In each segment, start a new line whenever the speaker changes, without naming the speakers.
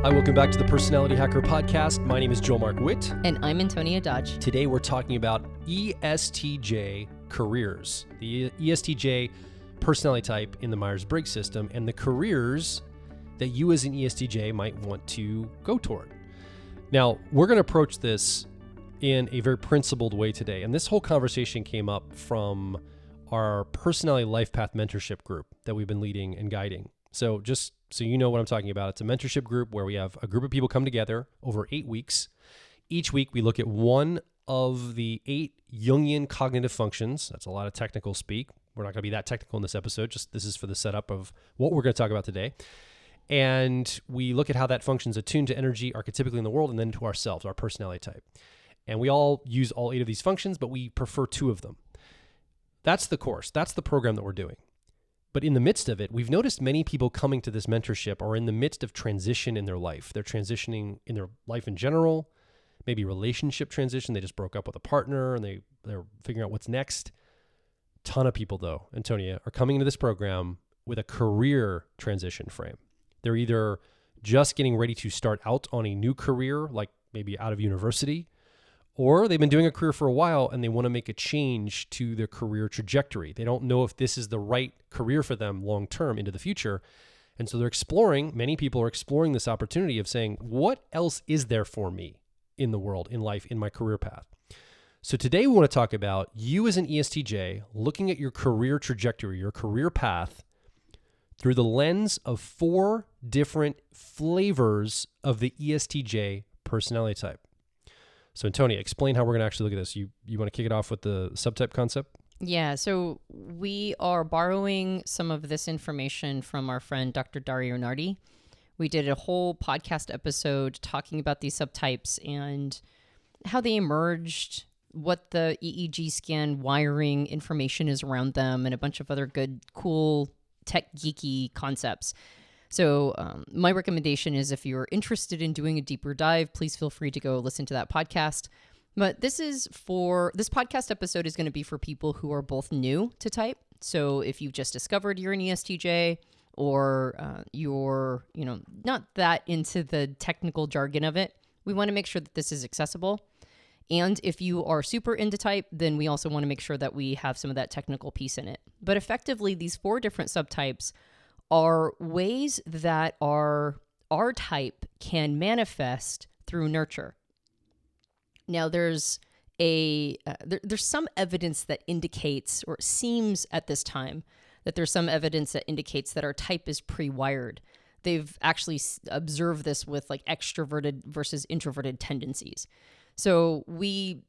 Hi, welcome back to the Personality Hacker Podcast. My name is Joel Mark Witt.
And I'm Antonia Dodge.
Today we're talking about ESTJ careers, the ESTJ personality type in the Myers-Briggs system, and the careers that you as an ESTJ might want to go toward. Now, we're going to approach this in a very principled way today. And this whole conversation came up from our Personality Life Path mentorship group that we've been leading and guiding. So just so you know what I'm talking about, it's a mentorship group where we have a group of people come together over 8 weeks. Each week we look at one of the 8 Jungian cognitive functions. That's a lot of technical speak. We're not going to be that technical in this episode. Just this is for the setup of what we're going to talk about today. And we look at how that function's attuned to energy archetypically in the world and then to ourselves, our personality type. And we all use all 8 of these functions, but we prefer 2 of them. That's the course. That's the program that we're doing. But in the midst of it, we've noticed many people coming to this mentorship are in the midst of transition in their life. They're transitioning in their life in general, maybe relationship transition. They just broke up with a partner and they're figuring out what's next. Ton of people, though, Antonia, are coming into this program with a career transition frame. They're either just getting ready to start out on a new career, like maybe out of university, or they've been doing a career for a while and they want to make a change to their career trajectory. They don't know if this is the right career for them long-term into the future. And so they're exploring, many people are exploring this opportunity of saying, what else is there for me in the world, in life, in my career path? So today we want to talk about you as an ESTJ looking at your career trajectory, your career path through the lens of 4 different flavors of the ESTJ personality type. So Antonia, explain how we're going to actually look at this. You want to kick it off with the subtype concept?
Yeah, so we are borrowing some of this information from our friend Dr. Dario Nardi. We did a whole podcast episode talking about these subtypes and how they emerged, what the EEG scan wiring information is around them, and a bunch of other good, cool, tech geeky concepts. So my recommendation is if you're interested in doing a deeper dive, please feel free to go listen to that podcast. But this podcast episode is going to be for people who are both new to type. So if you've just discovered you're an ESTJ or you're, not that into the technical jargon of it, we want to make sure that this is accessible. And if you are super into type, then we also want to make sure that we have some of that technical piece in it. But effectively, these 4 different subtypes are ways that our type can manifest through nurture. Now, there's some evidence that indicates, or it seems at this time, that there's some evidence that indicates that our type is pre-wired. They've actually observed this with like extroverted versus introverted tendencies. So we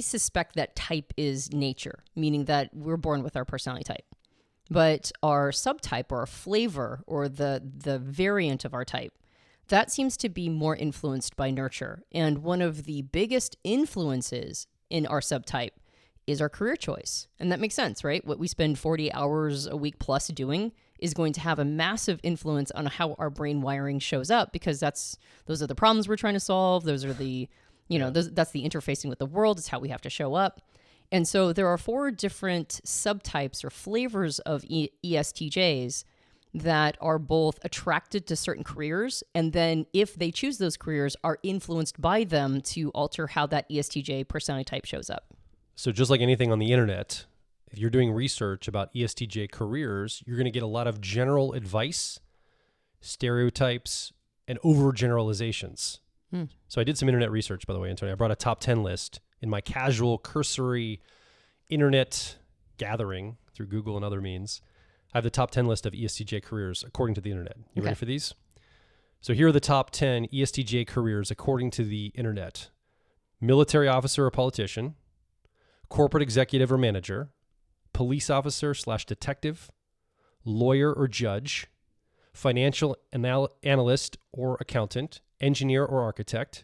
suspect that type is nature, meaning that we're born with our personality type. But our subtype or our flavor or the variant of our type, that seems to be more influenced by nurture. And one of the biggest influences in our subtype is our career choice. And that makes sense, right? What we spend 40 hours a week plus doing is going to have a massive influence on how our brain wiring shows up, because those are the problems we're trying to solve. Those are the, that's the interfacing with the world. It's how we have to show up. And so there are 4 different subtypes or flavors of ESTJs that are both attracted to certain careers, and then if they choose those careers, are influenced by them to alter how that ESTJ personality type shows up.
So just like anything on the internet, if you're doing research about ESTJ careers, you're going to get a lot of general advice, stereotypes, and overgeneralizations. So I did some internet research, by the way, Antonia. I brought a top 10 list in my casual, cursory internet gathering through Google and other means. I have the top 10 list of ESTJ careers according to the internet. You ready for these? So here are the top 10 ESTJ careers according to the internet. Military officer or politician, corporate executive or manager, police officer / detective, lawyer or judge, financial analyst or accountant, engineer or architect,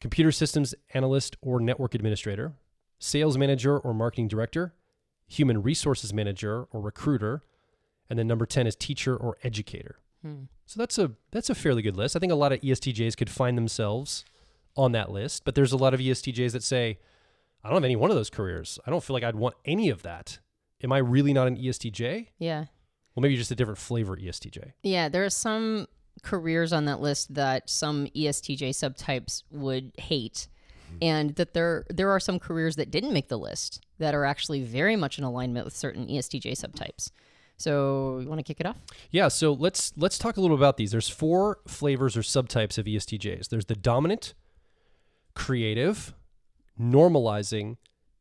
computer systems analyst or network administrator, sales manager or marketing director, human resources manager or recruiter, and then number 10 is teacher or educator. So that's a fairly good list. I think a lot of ESTJs could find themselves on that list, but there's a lot of ESTJs that say, I don't have any one of those careers. I don't feel like I'd want any of that. Am I really not an ESTJ?
Yeah.
Well, maybe just a different flavor ESTJ.
Yeah, there are some careers on that list that some ESTJ subtypes would hate, and that there are some careers that didn't make the list that are actually very much in alignment with certain ESTJ subtypes. So you want to kick it off?
Yeah, so let's talk a little about these. There's 4 flavors or subtypes of ESTJs. There's the dominant, creative, normalizing,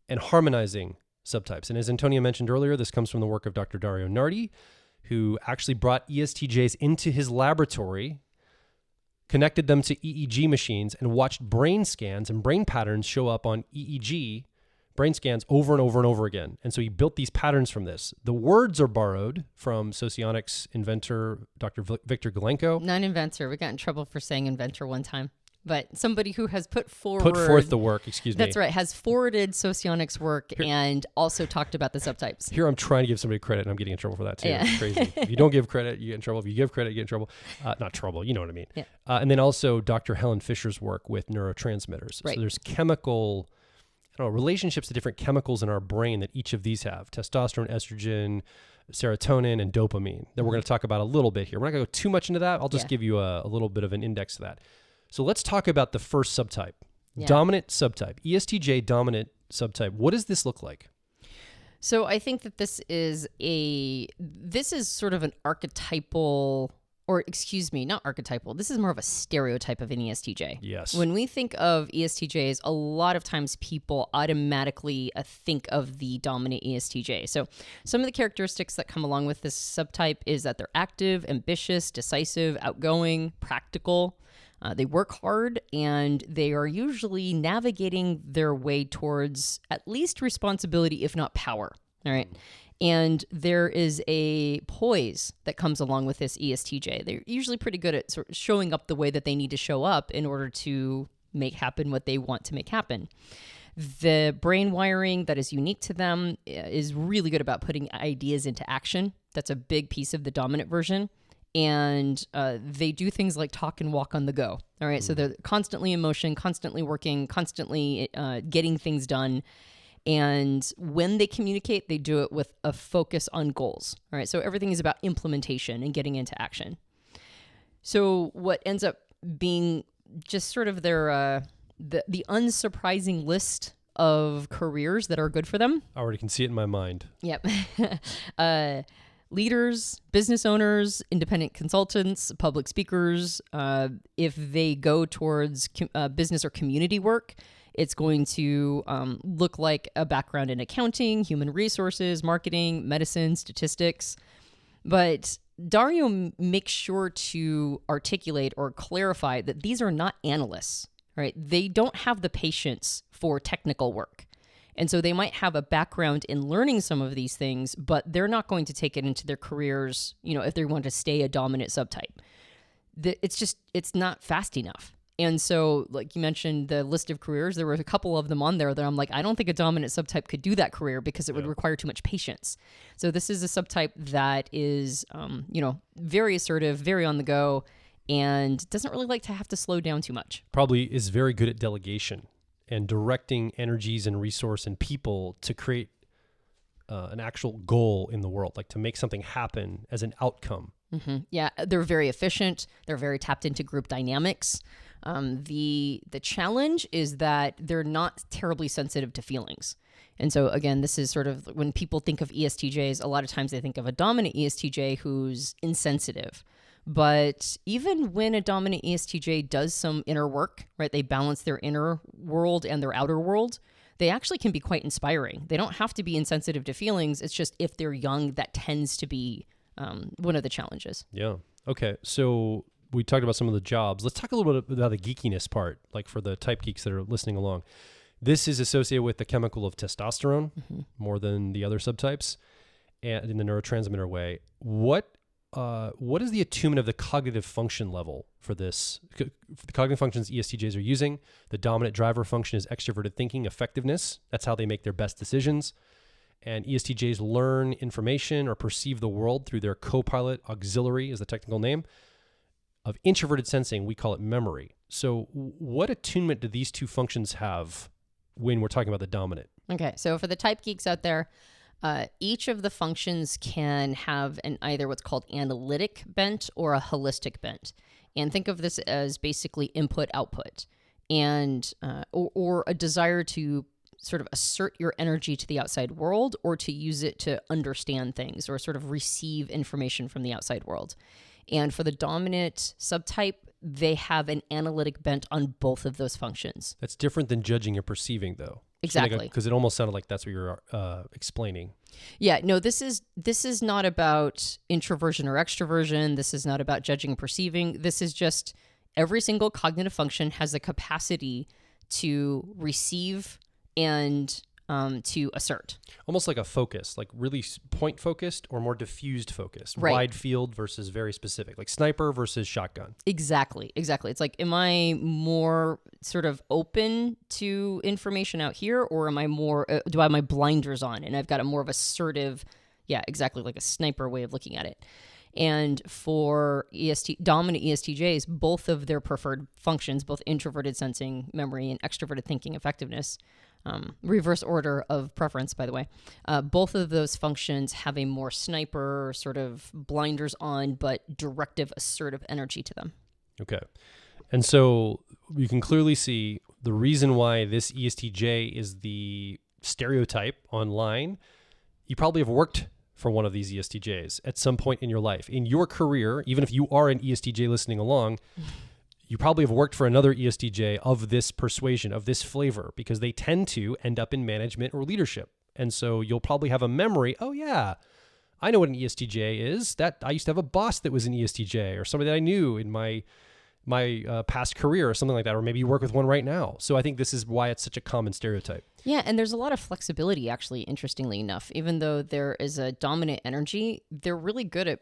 and harmonizing subtypes. And as Antonia mentioned earlier, this comes from the work of Dr. Dario Nardi, who actually brought ESTJs into his laboratory, connected them to EEG machines, and watched brain scans and brain patterns show up on EEG brain scans over and over and over again. And so he built these patterns from this. The words are borrowed from socionics inventor Dr. Victor Galenko.
Not inventor. We got in trouble for saying inventor one time. But somebody who has put forth
the work, excuse me.
That's right, has forwarded socionics work and also talked about the subtypes.
Here I'm trying to give somebody credit, and I'm getting in trouble for that too.
Yeah.
It's crazy. If you don't give credit, you get in trouble. If you give credit, you get in trouble. Not trouble, you know what I mean.
Yeah.
And then also Dr. Helen Fisher's work with neurotransmitters.
Right.
So there's chemical relationships to different chemicals in our brain that each of these have. Testosterone, estrogen, serotonin, and dopamine that we're going to talk about a little bit here. We're not going to go too much into that. I'll just give you a little bit of an index to that. So let's talk about the first subtype, dominant subtype, ESTJ dominant subtype. What does this look like?
So I think that this is sort of an archetypal, or excuse me, not archetypal. This is more of a stereotype of an ESTJ.
Yes.
When we think of ESTJs, a lot of times people automatically think of the dominant ESTJ. So some of the characteristics that come along with this subtype is that they're active, ambitious, decisive, outgoing, practical. They work hard, and they are usually navigating their way towards at least responsibility, if not power. All right. And there is a poise that comes along with this ESTJ. They're usually pretty good at sort of showing up the way that they need to show up in order to make happen what they want to make happen. The brain wiring that is unique to them is really good about putting ideas into action. That's a big piece of the dominant version. And they do things like talk and walk on the go. All right. So they're constantly in motion, constantly working, constantly getting things done. And when they communicate, they do it with a focus on goals. All right. So everything is about implementation and getting into action. So what ends up being just sort of their the unsurprising list of careers that are good for them.
I already can see it in my mind.
Yep. Leaders, business owners, independent consultants, public speakers. If they go towards business or community work, it's going to look like a background in accounting, human resources, marketing, medicine, statistics. But Dario makes sure to articulate or clarify that these are not analysts, right? They don't have the patience for technical work. And so they might have a background in learning some of these things, but they're not going to take it into their careers, if they want to stay a dominant subtype. It's not fast enough. And so, like you mentioned, the list of careers, there were a couple of them on there that I'm like, I don't think a dominant subtype could do that career because it would require too much patience. So this is a subtype that is, very assertive, very on the go, and doesn't really like to have to slow down too much.
Probably is very good at delegation and directing energies and resource and people to create an actual goal in the world, like to make something happen as an outcome.
Mm-hmm. Yeah, they're very efficient. They're very tapped into group dynamics. The challenge is that they're not terribly sensitive to feelings. And so again, this is sort of when people think of ESTJs, a lot of times they think of a dominant ESTJ who's insensitive. But even when a dominant ESTJ does some inner work, right, they balance their inner world and their outer world, they actually can be quite inspiring. They don't have to be insensitive to feelings. It's just if they're young, that tends to be one of the challenges.
Yeah. Okay. So we talked about some of the jobs. Let's talk a little bit about the geekiness part, like for the type geeks that are listening along. This is associated with the chemical of testosterone more than the other subtypes, and in the neurotransmitter way. What is the attunement of the cognitive function level for this? The cognitive functions ESTJs are using. The dominant driver function is extroverted thinking, effectiveness. That's how they make their best decisions. And ESTJs learn information or perceive the world through their co-pilot, auxiliary is the technical name, of introverted sensing. We call it memory. So what attunement do these two functions have when we're talking about the dominant?
Okay, so for the type geeks out there, Each of the functions can have an either what's called analytic bent or a holistic bent. And think of this as basically input-output, and or a desire to sort of assert your energy to the outside world or to use it to understand things or sort of receive information from the outside world. And for the dominant subtype, they have an analytic bent on both of those functions.
That's different than judging or perceiving, though.
Exactly.
Because it almost sounded like that's what you're explaining.
Yeah, no, this is not about introversion or extroversion. This is not about judging and perceiving. This is just every single cognitive function has the capacity to receive and to assert.
Almost like a focus, like really point focused or more diffused focused,
Right.
Wide field versus very specific, like sniper versus shotgun.
Exactly. It's like, am I more sort of open to information out here, or am I more, do I have my blinders on and I've got a more of assertive, yeah, exactly, like a sniper way of looking at it. And for dominant ESTJs, both of their preferred functions, both introverted sensing, memory, and extroverted thinking effectiveness, reverse order of preference, by the way, both of those functions have a more sniper, sort of blinders on, but directive, assertive energy to them.
Okay. And so you can clearly see the reason why this ESTJ is the stereotype online. You probably have worked for one of these ESTJs at some point in your life. In your career, even if you are an ESTJ listening along, you probably have worked for another ESTJ of this persuasion, of this flavor, because they tend to end up in management or leadership. And so you'll probably have a memory, oh yeah, I know what an ESTJ is. That I used to have a boss that was an ESTJ, or somebody that I knew in my past career or something like that, or maybe you work with one right now. So I think this is why it's such a common stereotype.
Yeah, and there's a lot of flexibility, actually, interestingly enough. Even though there is a dominant energy, they're really good at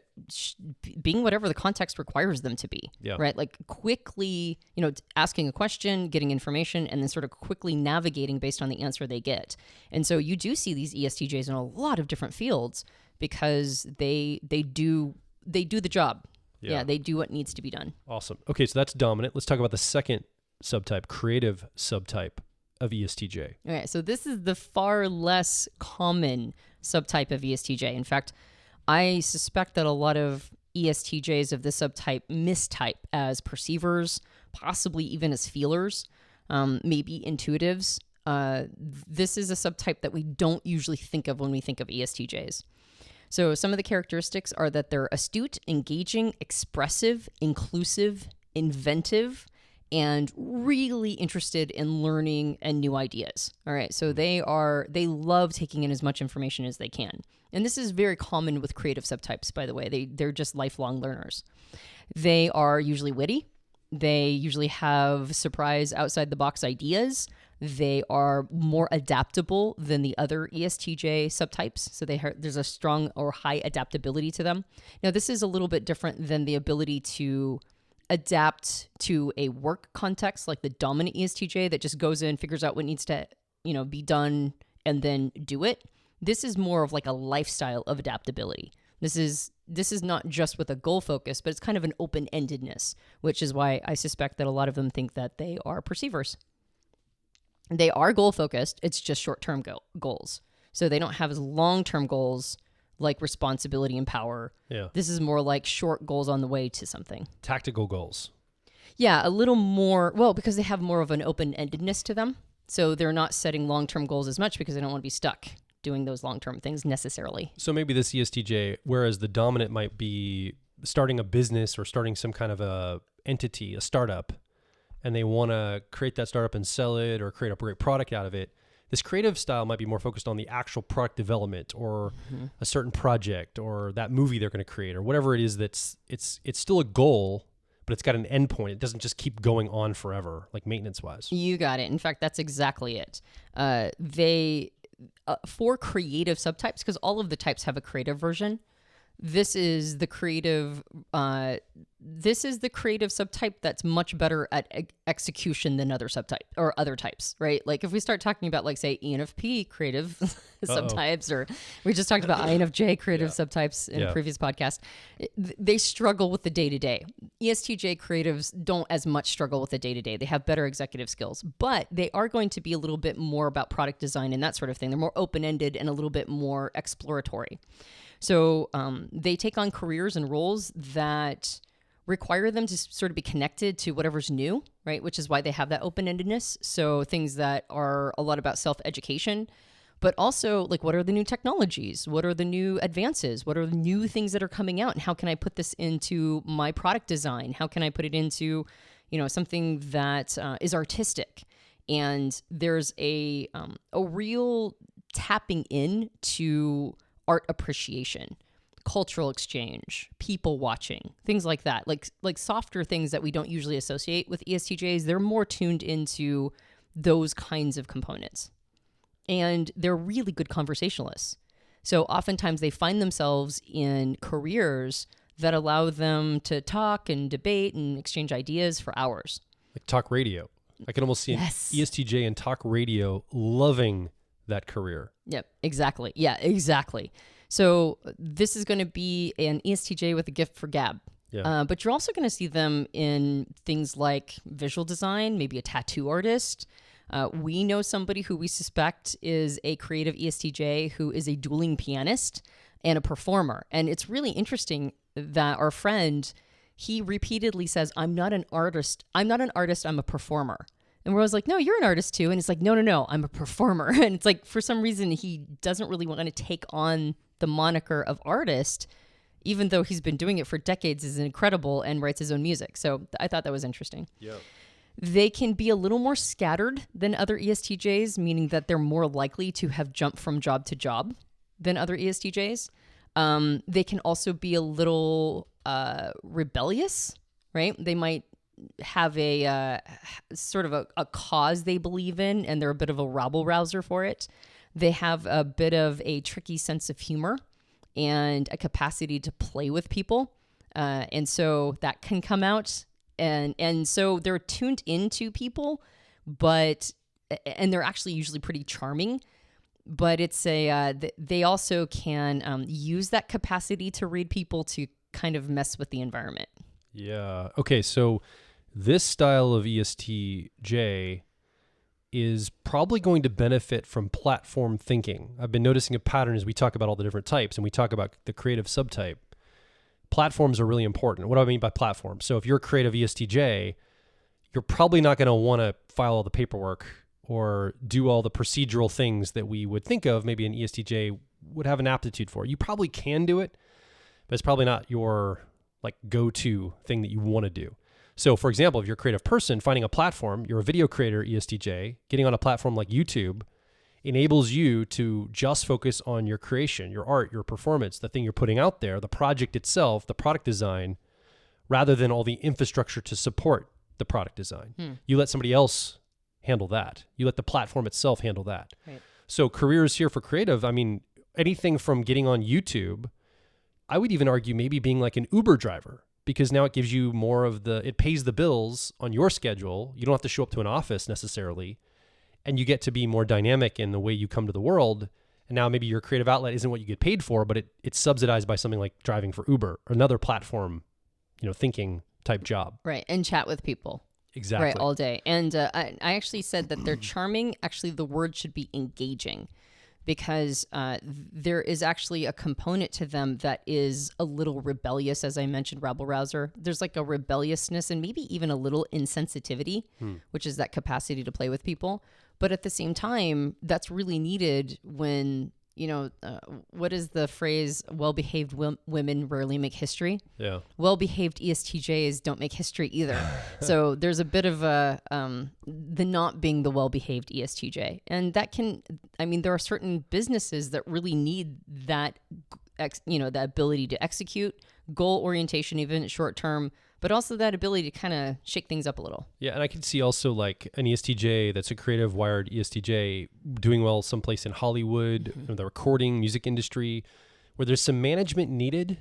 being whatever the context requires them to be, right? Like quickly, asking a question, getting information, and then sort of quickly navigating based on the answer they get. And so you do see these ESTJs in a lot of different fields because they do the job. Yeah, they do what needs to be done.
Awesome. Okay, so that's dominant. Let's talk about the second subtype, creative subtype of ESTJ.
Okay, so this is the far less common subtype of ESTJ. In fact, I suspect that a lot of ESTJs of this subtype mistype as perceivers, possibly even as feelers, maybe intuitives. This is a subtype that we don't usually think of when we think of ESTJs. So some of the characteristics are that they're astute, engaging, expressive, inclusive, inventive, and really interested in learning and new ideas. All right, so they love taking in as much information as they can. And this is very common with creative subtypes, by the way. They're just lifelong learners. They are usually witty. They usually have surprise outside the box ideas. They are more adaptable than the other ESTJ subtypes. So there's a strong or high adaptability to them. Now, this is a little bit different than the ability to adapt to a work context, like the dominant ESTJ that just goes in, figures out what needs to, be done, and then do it. This is more of like a lifestyle of adaptability. This is not just with a goal focus, but it's kind of an open-endedness, which is why I suspect that a lot of them think that they are perceivers. They are goal-focused. It's just short-term goals. So they don't have as long-term goals like responsibility and power.
Yeah.
This is more like short goals on the way to something.
Tactical goals.
Yeah, a little more, well, because they have more of an open-endedness to them. So they're not setting long-term goals as much because they don't want to be stuck doing those long-term things necessarily.
So maybe this ESTJ, whereas the dominant might be starting a business or starting some kind of a entity, a startup, and they want to create that startup and sell it or create a great product out of it. This creative style might be more focused on the actual product development or a certain project or that movie they're going to create or whatever it is it's still a goal, but it's got an end point. It doesn't just keep going on forever, like maintenance-wise.
You got it. In fact, that's exactly it. For creative subtypes, because all of the types have a creative version, this is the creative this is the creative subtype that's much better at execution than other types, right? Like if we start talking about like say ENFP creative subtypes, or we just talked about INFJ creative subtypes in a previous podcast, they struggle with the day-to-day. ESTJ creatives don't as much struggle with the day-to-day. They have better executive skills, but they are going to be a little bit more about product design and that sort of thing. They're more open-ended and a little bit more exploratory. So they take on careers and roles that require them to sort of be connected to whatever's new, right? Which is why they have that open-endedness. So things that are a lot about self-education, but also like what are the new technologies? What are the new advances? What are the new things that are coming out? And how can I put this into my product design? How can I put it into, something that is artistic? And there's a real tapping in to art appreciation, cultural exchange, people watching, things like that, like softer things that we don't usually associate with ESTJs. They're more tuned into those kinds of components, and they're really good conversationalists. So oftentimes they find themselves in careers that allow them to talk and debate and exchange ideas for hours.
Like talk radio. I can almost see an ESTJ in talk radio loving that career.
Yep, exactly. Yeah, exactly. So this is going to be an ESTJ with a gift for gab. Yeah. But you're also going to see them in things like visual design, maybe a tattoo artist. We know somebody who we suspect is a creative ESTJ who is a dueling pianist and a performer. And it's really interesting that our friend, he repeatedly says, I'm not an artist, I'm a performer. And we're always like, no, you're an artist too. And it's like, no, I'm a performer. And it's like, for some reason, he doesn't really want to take on the moniker of artist, even though he's been doing it for decades, is incredible and writes his own music. So I thought that was interesting. Yeah. They can be a little more scattered than other ESTJs, meaning that they're more likely to have jumped from job to job than other ESTJs. They can also be a little rebellious, right? They might have a sort of a cause they believe in, and they're a bit of a rabble rouser for it. They have a bit of a tricky sense of humor and a capacity to play with people. And so that can come out. And so they're tuned into people, and they're actually usually pretty charming, but it's they also can use that capacity to read people to kind of mess with the environment.
Yeah. Okay. So this style of ESTJ is probably going to benefit from platform thinking. I've been noticing a pattern as we talk about all the different types and we talk about the creative subtype. Platforms are really important. What do I mean by platform? So if you're a creative ESTJ, you're probably not going to want to file all the paperwork or do all the procedural things that we would think of maybe an ESTJ would have an aptitude for. You probably can do it, but it's probably not your like go-to thing that you want to do. So for example, if you're a creative person, finding a platform, you're a video creator, ESTJ, getting on a platform like YouTube enables you to just focus on your creation, your art, your performance, the thing you're putting out there, the project itself, the product design, rather than all the infrastructure to support the product design. You let somebody else handle that. You let the platform itself handle that. Right. So careers here for creative, I mean, anything from getting on YouTube, I would even argue maybe being like an Uber driver, because now it gives you more of it pays the bills on your schedule. You don't have to show up to an office necessarily, and you get to be more dynamic in the way you come to the world. And now maybe your creative outlet isn't what you get paid for, but it's subsidized by something like driving for Uber or another platform, thinking type job.
Right. And chat with people.
Exactly.
Right. All day. And I actually said that they're charming. Actually, the word should be engaging, because there is actually a component to them that is a little rebellious, as I mentioned, rabble rouser. There's like a rebelliousness and maybe even a little insensitivity, which is that capacity to play with people. But at the same time, that's really needed when, what is the phrase? Well-behaved women rarely make history. Yeah. Well-behaved ESTJs don't make history either. So there's a bit of the not being the well-behaved ESTJ. And that there are certain businesses that really need that, that ability to execute, goal orientation, even short term, but also that ability to kind of shake things up a little.
Yeah, and I can see also like an ESTJ that's a creative, wired ESTJ doing well someplace in Hollywood, the recording, music industry, where there's some management needed,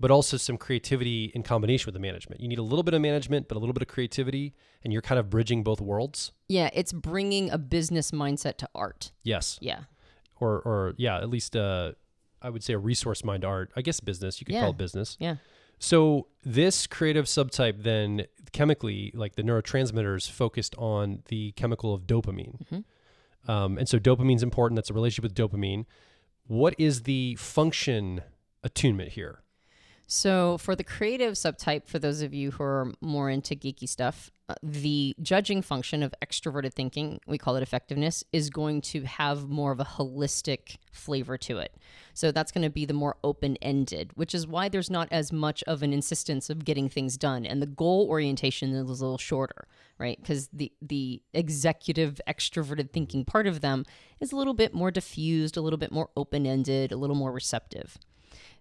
but also some creativity in combination with the management. You need a little bit of management, but a little bit of creativity, and you're kind of bridging both worlds.
Yeah, it's bringing a business mindset to art.
Yes.
Yeah.
Or at least I would say a resource mind art. I guess business. You could call it business.
Yeah.
So this creative subtype then chemically, like the neurotransmitters focused on the chemical of dopamine. And so dopamine is important. That's a relationship with dopamine. What is the function attunement here?
So for the creative subtype, for those of you who are more into geeky stuff, the judging function of extroverted thinking, we call it effectiveness, is going to have more of a holistic flavor to it. So that's going to be the more open-ended, which is why there's not as much of an insistence of getting things done. And the goal orientation is a little shorter, right? Because the executive extroverted thinking part of them is a little bit more diffused, a little bit more open-ended, a little more receptive.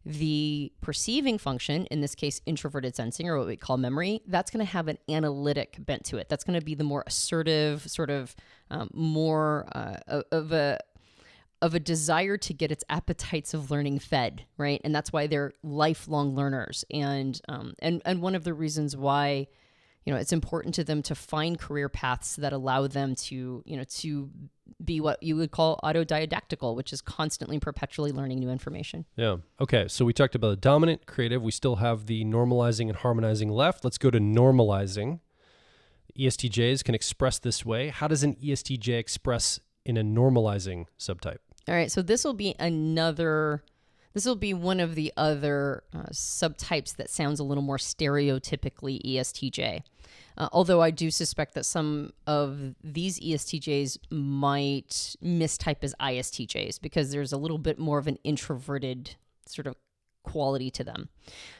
The perceiving function, in this case, introverted sensing, or what we call memory, that's going to have an analytic bent to it. That's going to be the more assertive, sort of more of a desire to get its appetites of learning fed, right? And that's why they're lifelong learners. And one of the reasons why, it's important to them to find career paths that allow them to be what you would call autodidactical, which is constantly, perpetually learning new information.
Yeah. Okay. So we talked about the dominant, creative. We still have the normalizing and harmonizing left. Let's go to normalizing. ESTJs can express this way. How does an ESTJ express in a normalizing subtype?
All right. So this will be one of the other subtypes that sounds a little more stereotypically ESTJ. Although I do suspect that some of these ESTJs might mistype as ISTJs because there's a little bit more of an introverted sort of quality to them.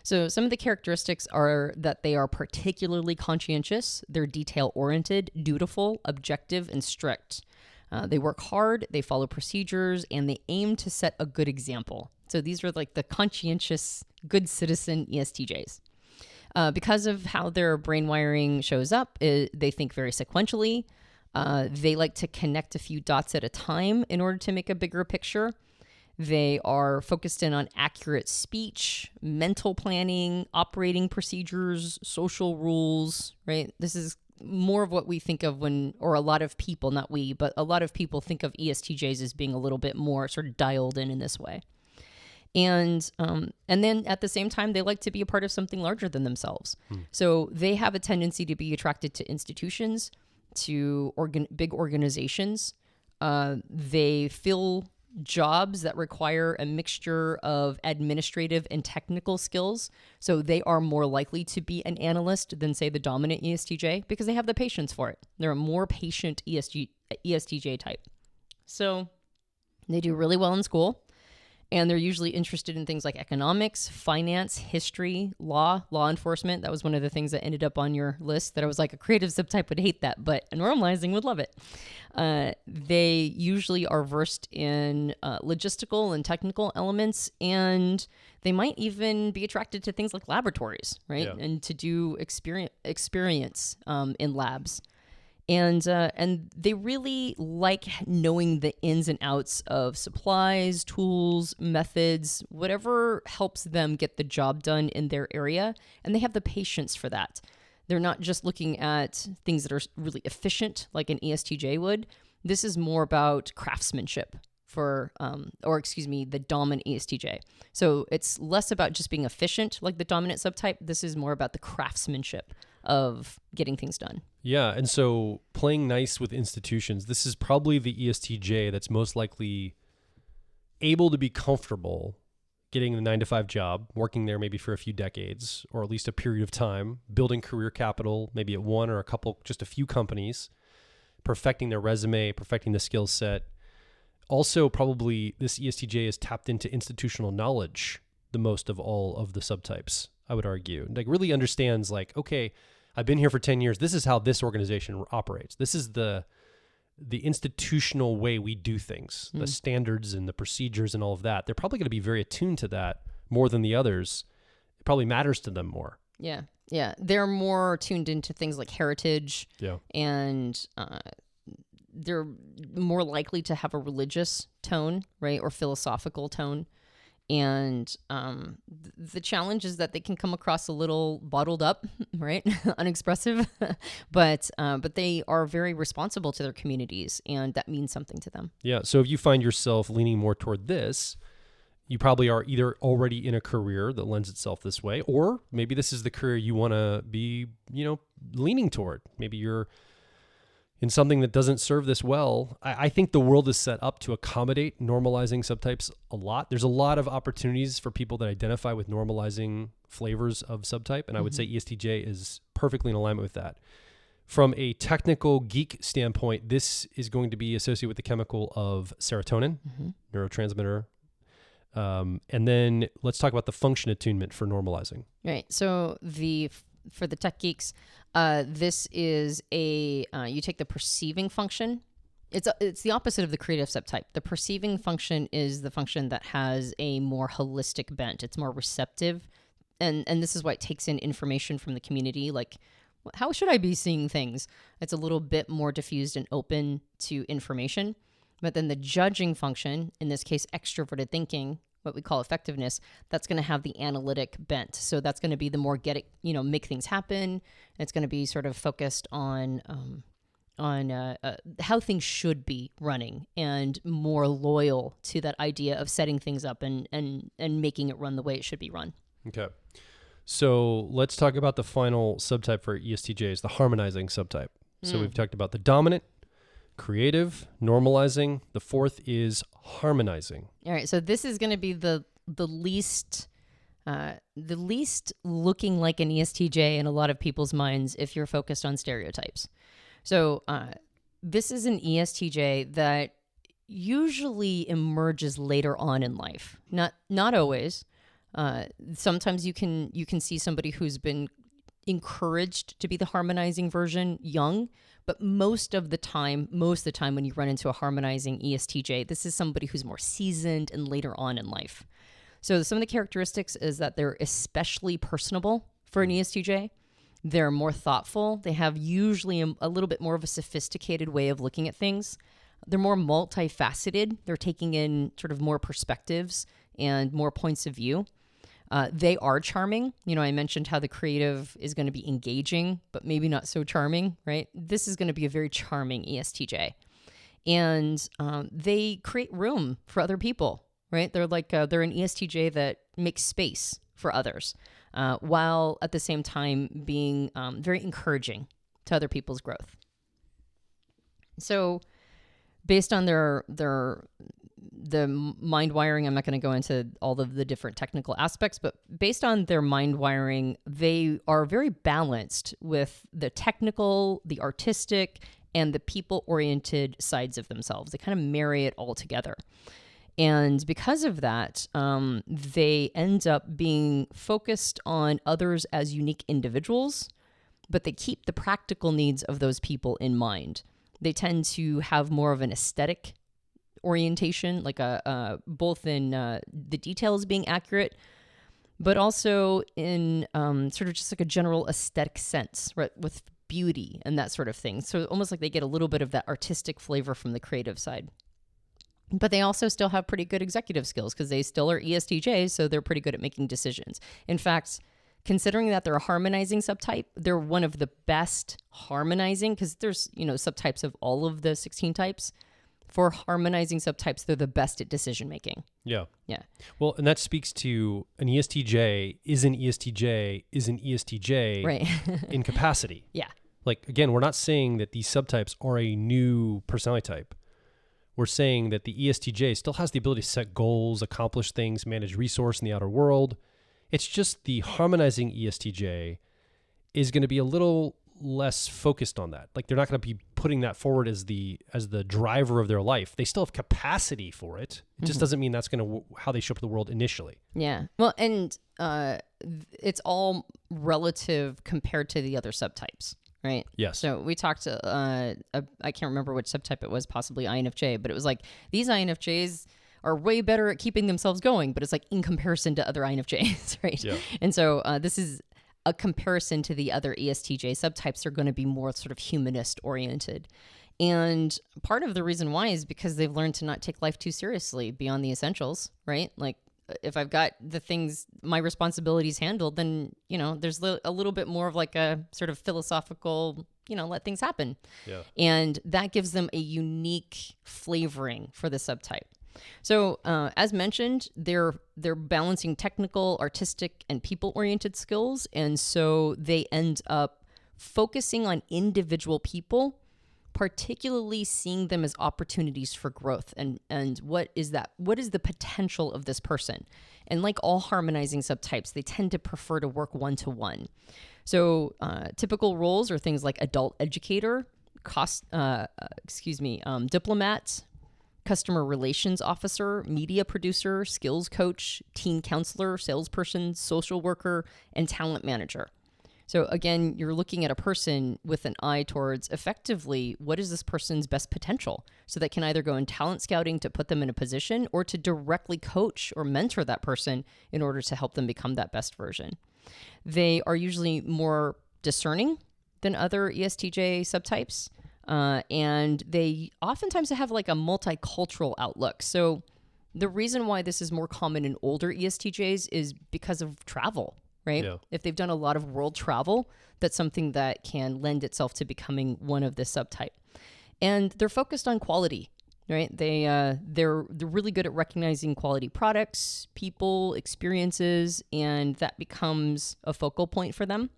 So some of the characteristics are that they are particularly conscientious, they're detail-oriented, dutiful, objective, and strict. They work hard, they follow procedures, and they aim to set a good example. So these are like the conscientious, good citizen ESTJs. Because of how their brain wiring shows up, they think very sequentially. They like to connect a few dots at a time in order to make a bigger picture. They are focused in on accurate speech, mental planning, operating procedures, social rules, right? This is more of what we think of or a lot of people, not we, but a lot of people think of ESTJs as being a little bit more sort of dialed in this way. And then at the same time, they like to be a part of something larger than themselves. So they have a tendency to be attracted to institutions, to big organizations. They fill jobs that require a mixture of administrative and technical skills. So they are more likely to be an analyst than, say, the dominant ESTJ because they have the patience for it. They're a more patient ESTJ type. So they do really well in school. And they're usually interested in things like economics, finance, history, law enforcement. That was one of the things that ended up on your list that I was like, a creative subtype would hate that, but a normalizing would love it. They usually are versed in logistical and technical elements, and they might even be attracted to things like laboratories, right? Yeah. And to do experience in labs. And they really like knowing the ins and outs of supplies, tools, methods, whatever helps them get the job done in their area. And they have the patience for that. They're not just looking at things that are really efficient like an ESTJ would. This is more about craftsmanship the dominant ESTJ. So it's less about just being efficient like the dominant subtype. This is more about the craftsmanship of getting things done.
Yeah. And so playing nice with institutions, this is probably the ESTJ that's most likely able to be comfortable getting the 9-to-5 job, working there maybe for a few decades, or at least a period of time, building career capital, maybe at one or just a few companies, perfecting their resume, perfecting the skill set. Also, probably this ESTJ is tapped into institutional knowledge the most of all of the subtypes, I would argue. Like really understands like, okay, I've been here for 10 years. This is how this organization operates. This is the institutional way we do things, the standards and the procedures and all of that. They're probably going to be very attuned to that more than the others. It probably matters to them more.
Yeah. Yeah. They're more tuned into things like heritage.
Yeah.
And they're more likely to have a religious tone, right? Or philosophical tone. And the challenge is that they can come across a little bottled up, right? Unexpressive, but they are very responsible to their communities, and that means something to them.
Yeah. So if you find yourself leaning more toward this, you probably are either already in a career that lends itself this way, or maybe this is the career you want to be, leaning toward. Maybe you're in something that doesn't serve this well. I think the world is set up to accommodate normalizing subtypes a lot. There's a lot of opportunities for people that identify with normalizing flavors of subtype, and I would say ESTJ is perfectly in alignment with that. From a technical geek standpoint, this is going to be associated with the chemical of serotonin, neurotransmitter. And then let's talk about the function attunement for normalizing.
Right. So for the tech geeks, this is you take the perceiving function. It's the opposite of the creative subtype. The perceiving function is the function that has a more holistic bent. It's more receptive. And this is why it takes in information from the community. Like, how should I be seeing things? It's a little bit more diffused and open to information. But then the judging function, in this case, extroverted thinking, what we call effectiveness, that's going to have the analytic bent. So that's going to be the more make things happen. It's going to be sort of focused on how things should be running, and more loyal to that idea of setting things up and making it run the way it should be run.
Okay. So let's talk about the final subtype for ESTJs, the harmonizing subtype. So we've talked about the dominant, creative, normalizing. The fourth is harmonizing.
All right. So this is going to be the least looking like an ESTJ in a lot of people's minds if you're focused on stereotypes. So this is an ESTJ that usually emerges later on in life. Not always. Sometimes you can see somebody who's been encouraged to be the harmonizing version young, but most of the time when you run into a harmonizing ESTJ, this is somebody who's more seasoned and later on in life. So some of the characteristics is that they're especially personable for an ESTJ. They're more thoughtful. They have usually a little bit more of a sophisticated way of looking at things. They're more multifaceted. They're taking in sort of more perspectives and more points of view. They are charming. I mentioned how the creative is going to be engaging, but maybe not so charming, right? This is going to be a very charming ESTJ. And they create room for other people, right? They're they're an ESTJ that makes space for others, while at the same time being very encouraging to other people's growth. So based on the mind wiring, I'm not going to go into all of the different technical aspects, but based on their mind wiring, they are very balanced with the technical, the artistic, and the people-oriented sides of themselves. They kind of marry it all together. And because of that, they end up being focused on others as unique individuals, but they keep the practical needs of those people in mind. They tend to have more of an aesthetic orientation, like both in the details being accurate, but also in sort of just like a general aesthetic sense, right, with beauty and that sort of thing. So almost like they get a little bit of that artistic flavor from the creative side. But they also still have pretty good executive skills because they still are ESTJs, so they're pretty good at making decisions. In fact, considering that they're a harmonizing subtype, they're one of the best harmonizing, because there's subtypes of all of the 16 types. For harmonizing subtypes, they're the best at decision making.
Yeah.
Yeah.
Well, and that speaks to an ESTJ is an ESTJ
right.
in capacity.
Yeah.
Like, again, we're not saying that these subtypes are a new personality type. We're saying that the ESTJ still has the ability to set goals, accomplish things, manage resource in the outer world. It's just the harmonizing ESTJ is going to be a little less focused on that. Like, they're not going to be putting that forward as the driver of their life. They still have capacity for it. It just doesn't mean that's going to how they show up in the world initially.
Yeah. Well, and it's all relative compared to the other subtypes, right?
Yes.
So we talked I can't remember which subtype it was, possibly INFJ, but it was like these INFJs are way better at keeping themselves going, but it's like in comparison to other INFJs, right?
Yeah.
And so this is a comparison to the other ESTJ subtypes are going to be more sort of humanist oriented. And part of the reason why is because they've learned to not take life too seriously beyond the essentials, right? Like if I've got the things, my responsibilities handled, then, there's a little bit more of like a sort of philosophical, let things happen.
Yeah.
And that gives them a unique flavoring for the subtype. So as mentioned, they're balancing technical, artistic, and people-oriented skills. And so they end up focusing on individual people, particularly seeing them as opportunities for growth. And what is that? What is the potential of this person? And like all harmonizing subtypes, they tend to prefer to work one-to-one. So typical roles are things like adult educator, diplomat, customer relations officer, media producer, skills coach, teen counselor, salesperson, social worker, and talent manager. So again, you're looking at a person with an eye towards effectively what is this person's best potential, so that can either go in talent scouting to put them in a position or to directly coach or mentor that person in order to help them become that best version. They are usually more discerning than other ESTJ subtypes. And they oftentimes have like a multicultural outlook. So the reason why this is more common in older ESTJs is because of travel, right?
Yeah.
If they've done a lot of world travel, that's something that can lend itself to becoming one of this subtype. And they're focused on quality, right? They're really good at recognizing quality products, people, experiences, and that becomes a focal point for them.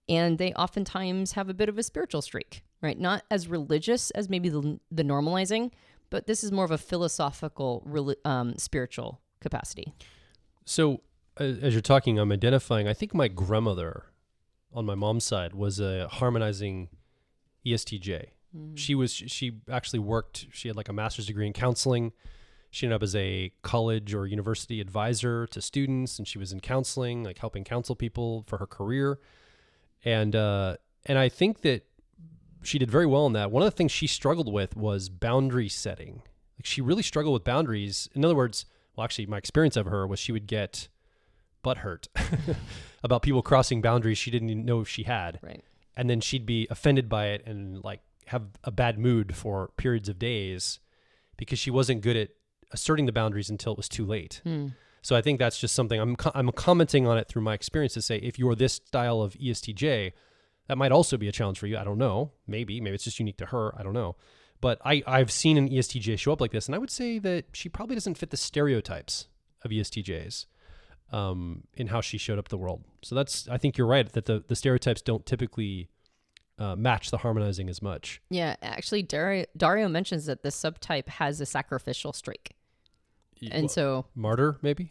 And they oftentimes have a bit of a spiritual streak, right? Not as religious as maybe the normalizing, but this is more of a philosophical, spiritual capacity.
So as you're talking, I'm identifying, I think my grandmother on my mom's side was a harmonizing ESTJ. She actually worked, she had like a master's degree in counseling. She ended up as a college or university advisor to students, and she was in counseling, like helping counsel people for her career. And I think that she did very well in that. One of the things she struggled with was boundary setting. Like she really struggled with boundaries. In other words, well, actually my experience of her was she would get butthurt about people crossing boundaries she didn't even know if she had.
Right.
And then she'd be offended by it and like have a bad mood for periods of days because she wasn't good at asserting the boundaries until it was too late. So I think that's just something I'm commenting on it through my experience to say, if you're this style of ESTJ, that might also be a challenge for you. I don't know. Maybe it's just unique to her. I don't know. But I've seen an ESTJ show up like this, and I would say that she probably doesn't fit the stereotypes of ESTJs in how she showed up the world. So I think you're right that the stereotypes don't typically match the harmonizing as much.
Yeah, actually, Dario mentions that the subtype has a sacrificial streak. And so
martyr, maybe.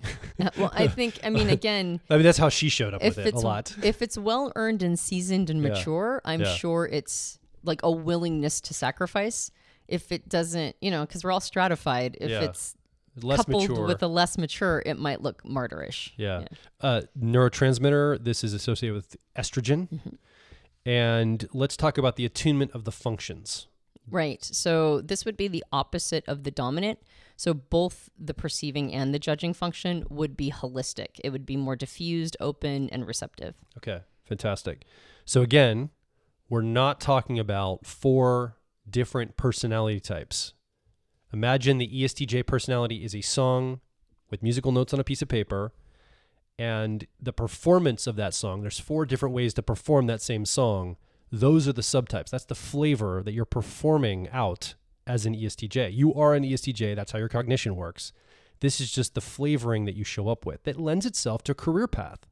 Well, I mean, again,
that's how she showed up with it a lot.
If it's well earned and seasoned and mature, I'm sure it's like a willingness to sacrifice. If it doesn't, because we're all stratified. If it's less coupled mature with a less mature, it might look martyrish.
Yeah. Neurotransmitter. This is associated with estrogen. Mm-hmm. And let's talk about the attunement of the functions.
Right. So this would be the opposite of the dominant. So both the perceiving and the judging function would be holistic. It would be more diffused, open, and receptive.
Okay, fantastic. So again, we're not talking about 4 different personality types. Imagine the ESTJ personality is a song with musical notes on a piece of paper, and the performance of that song, there's 4 different ways to perform that same song. Those are the subtypes. That's the flavor that you're performing out as an ESTJ. You are an ESTJ. That's how your cognition works. This is just the flavoring that you show up with that lends itself to a career path.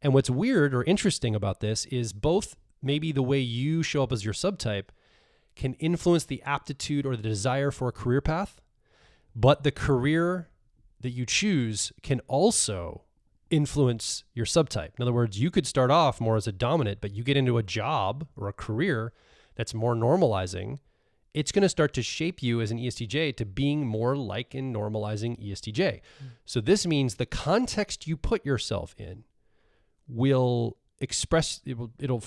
And what's weird or interesting about this is both maybe the way you show up as your subtype can influence the aptitude or the desire for a career path, but the career that you choose can also influence your subtype. In other words, you could start off more as a dominant, but you get into a job or a career that's more normalizing. It's going to start to shape you as an ESTJ to being more like a normalizing ESTJ. So this means the context you put yourself in will express, it'll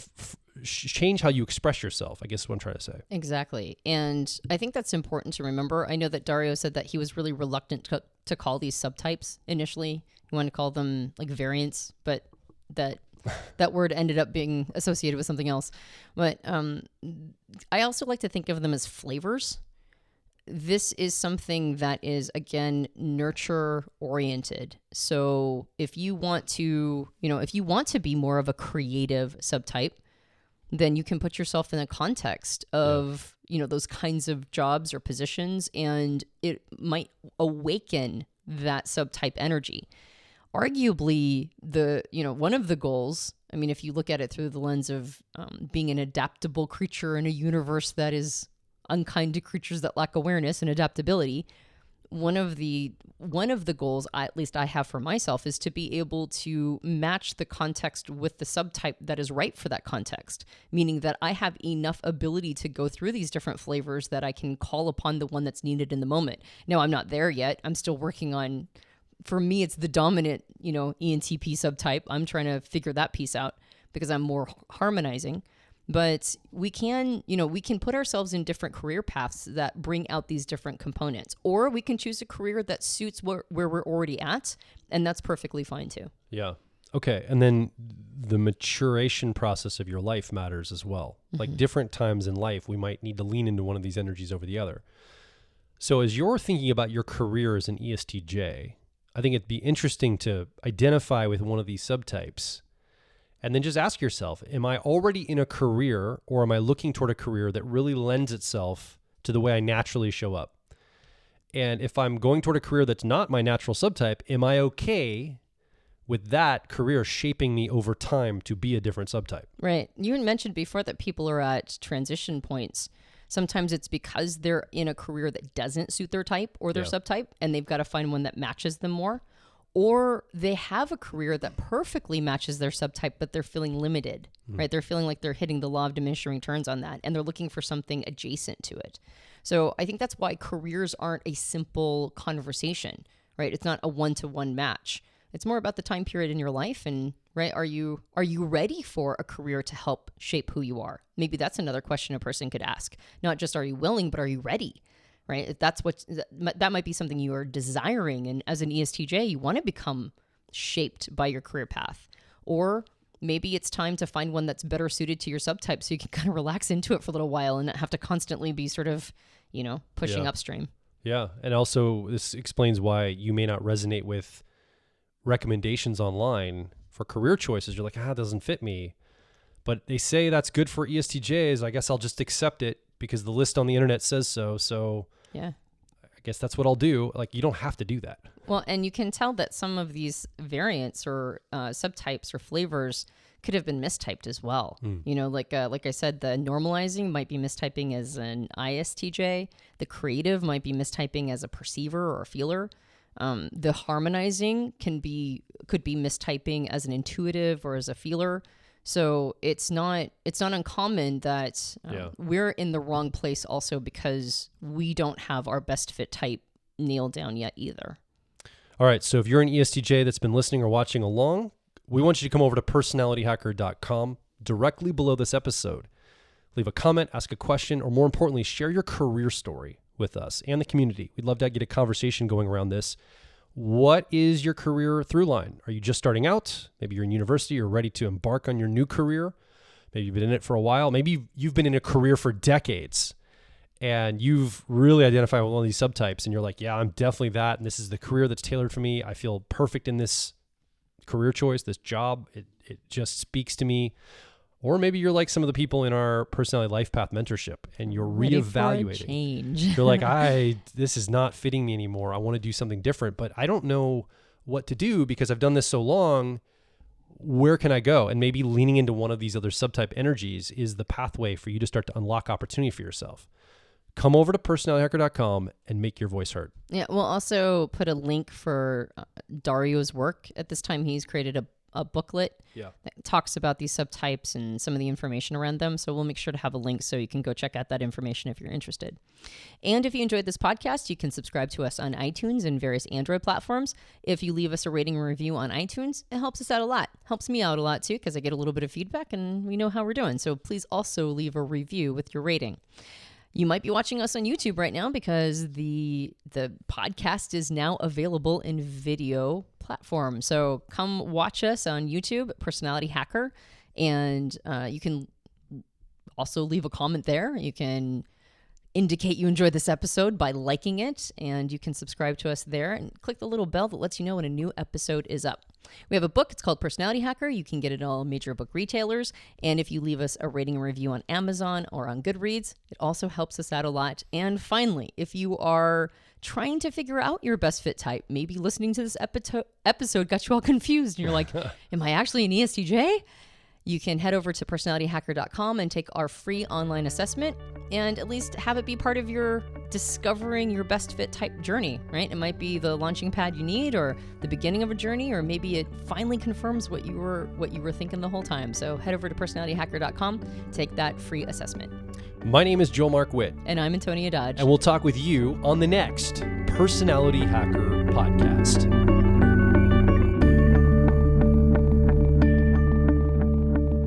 change how you express yourself, I guess is what I'm trying to say.
Exactly. And I think that's important to remember. I know that Dario said that he was really reluctant to call these subtypes initially. He wanted to call them like variants, but that word ended up being associated with something else. But I also like to think of them as flavors. this is something that is, again, nurture oriented. So if you want to, if you want to be more of a creative subtype, then you can put yourself in the context of, those kinds of jobs or positions, and it might awaken that subtype energy. Arguably, one of the goals, if you look at it through the lens of being an adaptable creature in a universe that is unkind to creatures that lack awareness and adaptability, one of the goals, at least I have for myself, is to be able to match the context with the subtype that is right for that context, meaning that I have enough ability to go through these different flavors that I can call upon the one that's needed in the moment. Now, I'm not there yet. I'm still working on, for me, it's the dominant, ENTP subtype. I'm trying to figure that piece out because I'm more harmonizing. But we can put ourselves in different career paths that bring out these different components, or we can choose a career that suits where we're already at, and that's perfectly fine too.
Yeah. Okay. And then the maturation process of your life matters as well. Like different times in life, we might need to lean into one of these energies over the other. So as you're thinking about your career as an ESTJ, I think it'd be interesting to identify with one of these subtypes. And then just ask yourself, am I already in a career, or am I looking toward a career that really lends itself to the way I naturally show up? And if I'm going toward a career that's not my natural subtype, am I okay with that career shaping me over time to be a different subtype?
Right. You had mentioned before that people are at transition points. Sometimes it's because they're in a career that doesn't suit their type or their subtype, and they've got to find one that matches them more. Or they have a career that perfectly matches their subtype, but they're feeling limited, right? They're feeling like they're hitting the law of diminishing returns on that, and they're looking for something adjacent to it. So I think that's why careers aren't a simple conversation, right? It's not a one-to-one match. It's more about the time period in your life, and right, are you ready for a career to help shape who you are? Maybe that's another question a person could ask. Not just are you willing, but are you ready? Right? If that's that might be something you are desiring. And as an ESTJ, you want to become shaped by your career path. Or maybe it's time to find one that's better suited to your subtype so you can kind of relax into it for a little while and not have to constantly be sort of, pushing upstream.
Yeah. And also this explains why you may not resonate with recommendations online for career choices. You're like, it doesn't fit me. But they say that's good for ESTJs. I guess I'll just accept it because the list on the internet says so. So
yeah,
I guess that's what I'll do. Like, you don't have to do that.
Well, and you can tell that some of these variants or subtypes or flavors could have been mistyped as well. Like I said, the normalizing might be mistyping as an ISTJ. The creative might be mistyping as a perceiver or a feeler. The harmonizing could be mistyping as an intuitive or as a feeler. So it's not uncommon that we're in the wrong place also because we don't have our best fit type nailed down yet either.
All right. So if you're an ESTJ that's been listening or watching along, we want you to come over to personalityhacker.com directly below this episode. Leave a comment, ask a question, or more importantly, share your career story with us and the community. We'd love to get a conversation going around this. What is your career through line? Are you just starting out? Maybe you're in university or ready to embark on your new career. Maybe you've been in it for a while. Maybe you've been in a career for decades and you've really identified with one of these subtypes and you're like, yeah, I'm definitely that. And this is the career that's tailored for me. I feel perfect in this career choice, this job. It just speaks to me. Or maybe you're like some of the people in our personality life path mentorship and you're reevaluating. You're like, this is not fitting me anymore. I want to do something different, but I don't know what to do because I've done this so long. Where can I go? And maybe leaning into one of these other subtype energies is the pathway for you to start to unlock opportunity for yourself. Come over to personalityhacker.com and make your voice heard. Yeah,
we'll also put a link for Dario's work. At this time, he's created a booklet that talks about these subtypes and some of the information around them. So we'll make sure to have a link so you can go check out that information if you're interested. And if you enjoyed this podcast, you can subscribe to us on iTunes and various Android platforms. If you leave us a rating and review on iTunes, it helps us out a lot. Helps me out a lot too because I get a little bit of feedback and we know how we're doing. So please also leave a review with your rating. You might be watching us on YouTube right now because the podcast is now available in video platform. So come watch us on YouTube, Personality Hacker, and you can also leave a comment there. You can indicate you enjoyed this episode by liking it, and you can subscribe to us there and click the little bell that lets you know when a new episode is up. We have a book. It's called Personality Hacker. You can get it at all major book retailers. And if you leave us a rating and review on Amazon or on Goodreads, it also helps us out a lot. And finally, if you are trying to figure out your best fit type, maybe listening to this episode got you all confused and you're like, am I actually an ESTJ? You can head over to personalityhacker.com and take our free online assessment and at least have it be part of your discovering your best fit type journey, right? It might be the launching pad you need or the beginning of a journey, or maybe it finally confirms what you were thinking the whole time. So head over to personalityhacker.com, take that free assessment.
My name is Joel Mark Witt.
And I'm Antonia Dodge.
And we'll talk with you on the next Personality Hacker podcast.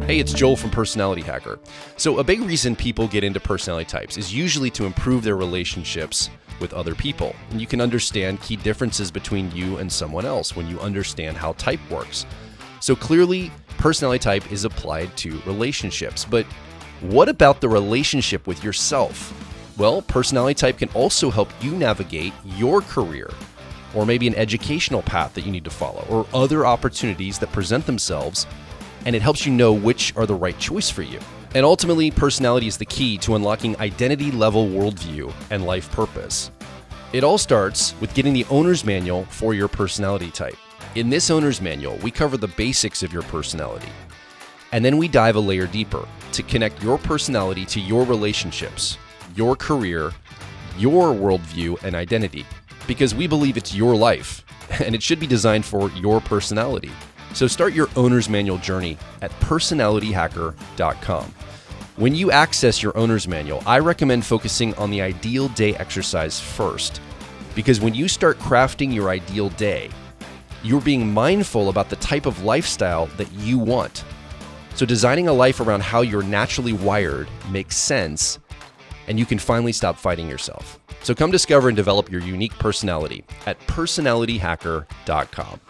Hey, it's Joel from Personality Hacker. So a big reason people get into personality types is usually to improve their relationships with other people. And you can understand key differences between you and someone else when you understand how type works. So clearly, personality type is applied to relationships. But what about the relationship with yourself? Well, personality type can also help you navigate your career, or maybe an educational path that you need to follow, or other opportunities that present themselves, and it helps you know which are the right choice for you. And ultimately, personality is the key to unlocking identity-level worldview and life purpose. It all starts with getting the owner's manual for your personality type. In this owner's manual, we cover the basics of your personality. And then we dive a layer deeper to connect your personality to your relationships, your career, your worldview, and identity. Because we believe it's your life, and it should be designed for your personality. So start your owner's manual journey at personalityhacker.com. When you access your owner's manual, I recommend focusing on the ideal day exercise first. Because when you start crafting your ideal day, you're being mindful about the type of lifestyle that you want. So designing a life around how you're naturally wired makes sense, and you can finally stop fighting yourself. So come discover and develop your unique personality at personalityhacker.com.